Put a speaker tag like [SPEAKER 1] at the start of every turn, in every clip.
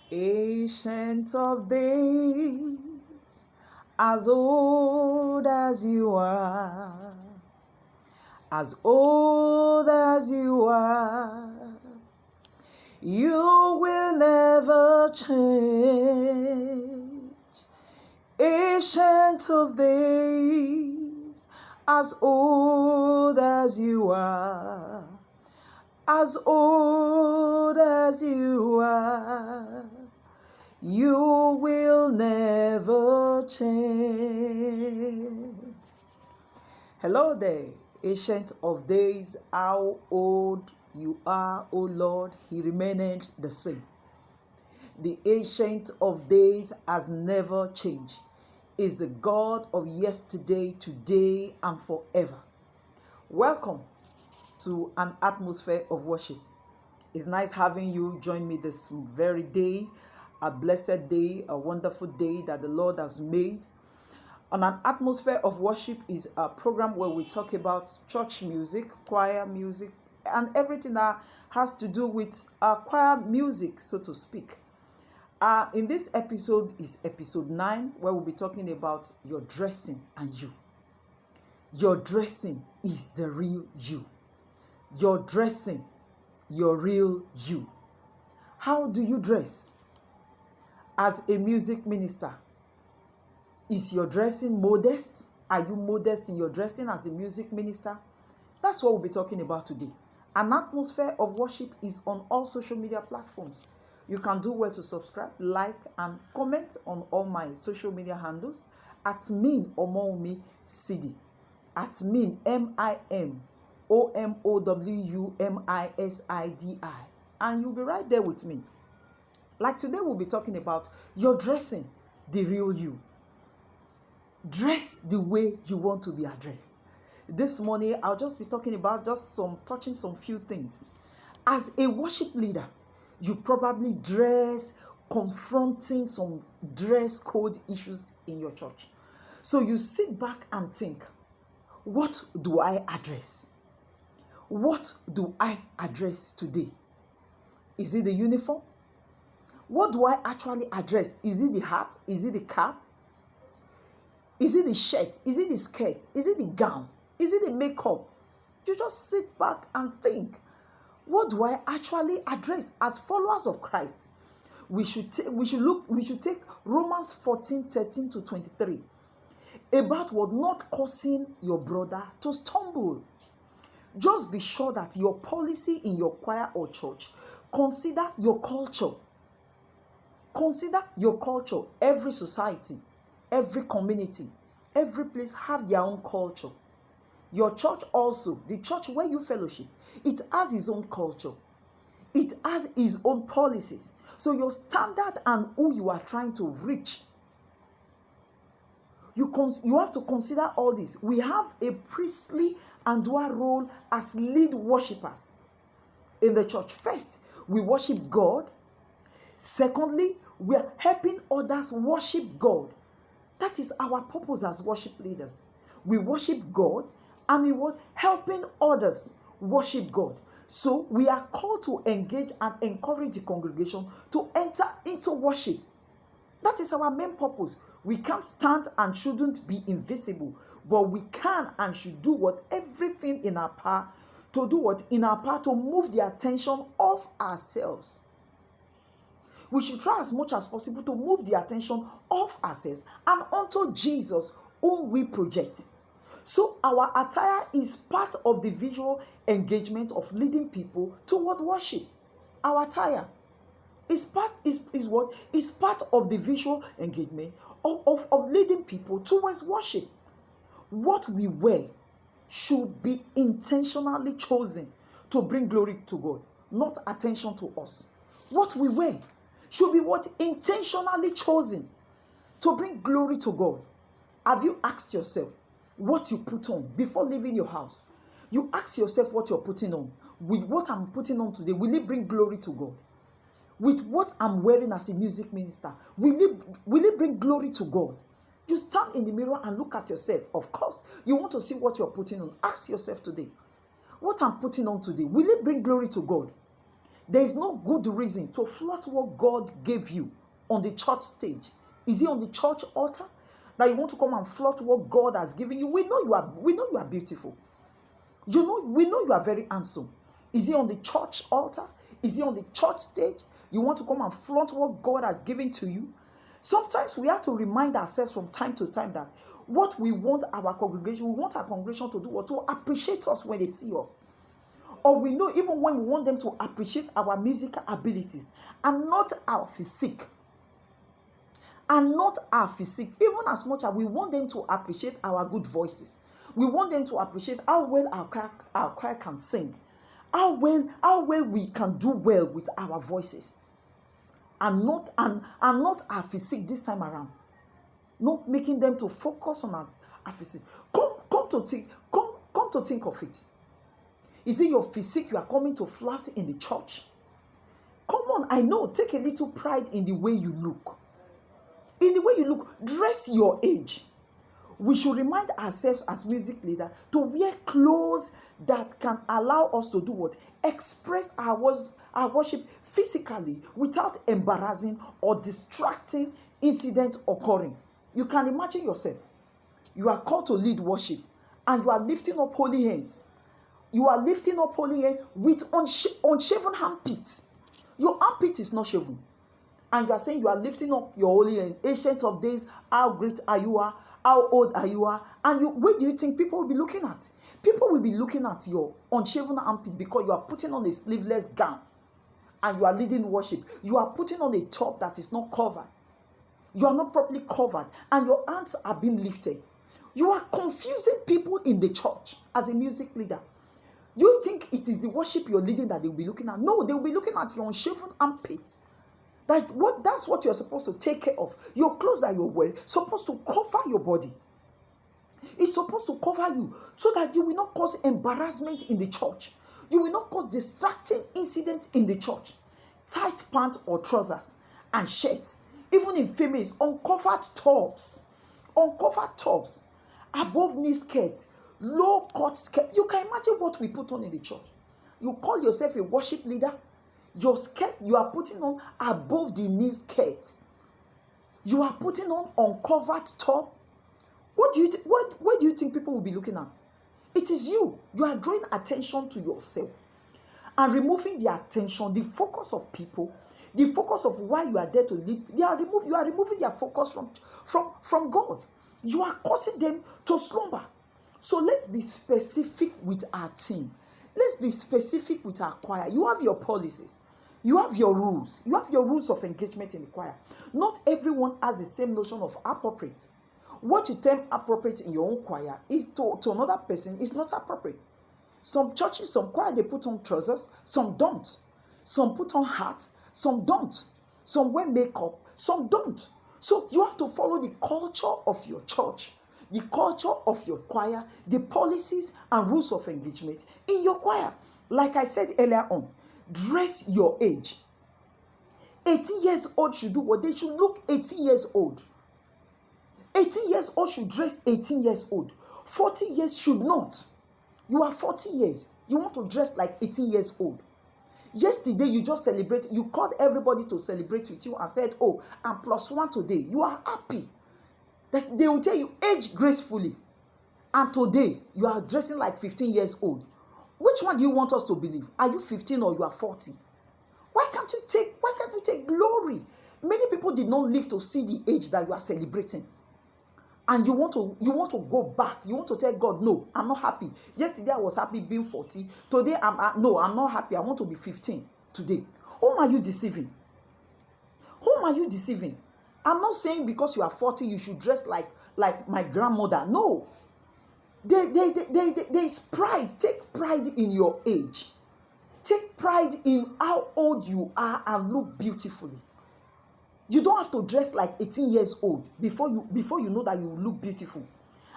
[SPEAKER 1] Ancient of days, as old as you are, as old as you are, you will never change. Ancient of days, as old as you are, as old as you are, you will never change. Hello there, Ancient of Days, how old you are, O Lord, He remained the same. The Ancient of Days has never changed. Is the God of yesterday, today, and forever. Welcome to an atmosphere of worship. It's nice having you join me this very day, a blessed day, a wonderful day that the Lord has made. On an atmosphere of worship is a program where we talk about church music, choir music, and everything that has to do with choir music, so to speak. In this episode is episode 9, where we'll be talking about your dressing and you. Your dressing is the real you. Your dressing, your real you. How do you dress? As a music minister, is your dressing modest? Are you modest in your dressing as a music minister? That's what we'll be talking about today. An atmosphere of worship is on all social media platforms. You can do well to subscribe, like, and comment on all my social media handles at Min Omowumi CD, at Min MIMOMOWUMISIDI, and you'll be right there with me. Like today, we'll be talking about your dressing, the real you. Dress the way you want to be addressed. This morning, I'll just be talking about touching some few things. As a worship leader, you probably dress confronting some dress code issues in your church. So you sit back and think, what do I address? What do I address today? Is it the uniform? What do I actually address? Is it the hat? Is it the cap? Is it the shirt? Is it the skirt? Is it the gown? Is it the makeup? You just sit back and think, what do I actually address? As followers of Christ, we should take Romans 14:13-23 about what not causing your brother to stumble. Just be sure that your policy in your choir or church, consider your culture. Consider your culture. Every society, every community, every place have their own culture. Your church also, the church where you fellowship, it has its own culture. It has its own policies. So your standard and who you are trying to reach, you have to consider all this. We have a priestly and dual role as lead worshippers in the church. First, we worship God. Secondly, we are helping others worship God. That is our purpose as worship leaders. We worship God and we were helping others worship God. So we are called to engage and encourage the congregation to enter into worship. That is our main purpose. We can't stand and shouldn't be invisible, but we can and should do everything in our power to to move the attention off ourselves. We should try as much as possible to move the attention off ourselves and onto Jesus, whom we project. So our attire is part of the visual engagement of leading people toward worship. Our attire is part of the visual engagement of leading people towards worship. What we wear should be intentionally chosen to bring glory to God, not attention to us. What we wear should be intentionally chosen to bring glory to God. Have you asked yourself what you put on before leaving your house? You ask yourself what you're putting on. With what I'm putting on today, will it bring glory to God? With what I'm wearing as a music minister, will it bring glory to God? You stand in the mirror and look at yourself. Of course, you want to see what you're putting on. Ask yourself today, what I'm putting on today, will it bring glory to God? There is no good reason to flout what God gave you on the church stage. Is it on the church altar that you want to come and flout what God has given you? We know you are beautiful. We know you are very handsome. Is it on the church altar? Is it on the church stage? You want to come and flaunt what God has given to you? Sometimes we have to remind ourselves from time to time that what we want our congregation to do, or to appreciate us when they see us. Or we know even when we want them to appreciate our musical abilities and not our physique. Even as much as we want them to appreciate our good voices. We want them to appreciate how well our choir can sing. How well we can do well with our voices. And not our physique this time around. Not making them to focus on our physique. Come to think of it. Is it your physique you are coming to flout in the church? Come on, I know. Take a little pride in the way you look. In the way you look, dress your age. We should remind ourselves as music leaders to wear clothes that can allow us to do what? Express our worship physically without embarrassing or distracting incident occurring. You can imagine yourself. You are called to lead worship and you are lifting up holy hands. You are lifting up holy hands with unshaven armpits. Your armpit is not shaven. And you are saying you are lifting up your holy hand. Ancient of days, how great are you? How old are you? And where do you think people will be looking at? People will be looking at your unshaven armpit because you are putting on a sleeveless gown and you are leading worship. You are putting on a top that is not covered. You are not properly covered and your hands are being lifted. You are confusing people in the church as a music leader. Do you think it is the worship you're leading that they will be looking at? No, they will be looking at your unshaven armpits. That's what you're supposed to take care of. Your clothes that you're wearing supposed to cover your body. It's supposed to cover you so that you will not cause embarrassment in the church. You will not cause distracting incidents in the church. Tight pants or trousers and shirts. Even in females, uncovered tops, above knee skirts, low cut skirt. You can imagine what we put on in the church. You call yourself a worship leader. Your skirt you are putting on above the knee skirt. You are putting on uncovered top. What do you think people will be looking at? It is you. You are drawing attention to yourself and removing the attention, the focus of people, the focus of why you are there to lead. You are removing their focus from God. You are causing them to slumber. So let's be specific with our team. Let's be specific with our choir. You have your policies. You have your rules. You have your rules of engagement in the choir. Not everyone has the same notion of appropriate. What you term appropriate in your own choir is to another person is not appropriate. Some churches, some choir, they put on trousers. Some don't. Some put on hats. Some don't. Some wear makeup. Some don't. So you have to follow the culture of your church, the culture of your choir, the policies and rules of engagement in your choir. Like I said earlier on, dress your age. 18 years old should do what? They should look 18 years old. 18 years old should dress 18 years old. 40 years should not. You are 40 years. You want to dress like 18 years old. Yesterday, you just celebrated. You called everybody to celebrate with you and said, oh, I'm +1 today. You are happy. They will tell you, age gracefully. And today, you are dressing like 15 years old. Which one do you want us to believe? Are you 15 or you are 40? Why can't you take glory? Many people did not live to see the age that you are celebrating. And you want to go back. You want to tell God, no, I'm not happy. Yesterday I was happy being 40. Today I'm not happy. I want to be 15 today. Whom are you deceiving? Whom are you deceiving? I'm not saying because you are 40 you should dress like my grandmother. No. There is pride. Take pride in your age. Take pride in how old you are and look beautifully. You don't have to dress like 18 years old before you know that you look beautiful.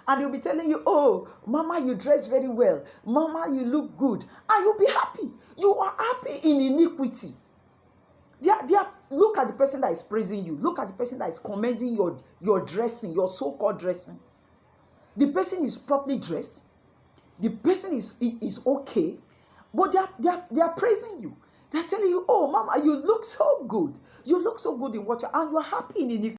[SPEAKER 1] And they'll be telling you, oh, Mama, you dress very well. Mama, you look good. And you'll be happy. You are happy in iniquity. Look at the person that is praising you. Look at the person that is commending your dressing, your so-called dressing. The person is properly dressed. The person is okay. But they are praising you. They're telling you, oh, mama, you look so good. You look so good in what you're, and you're happy in iniquity.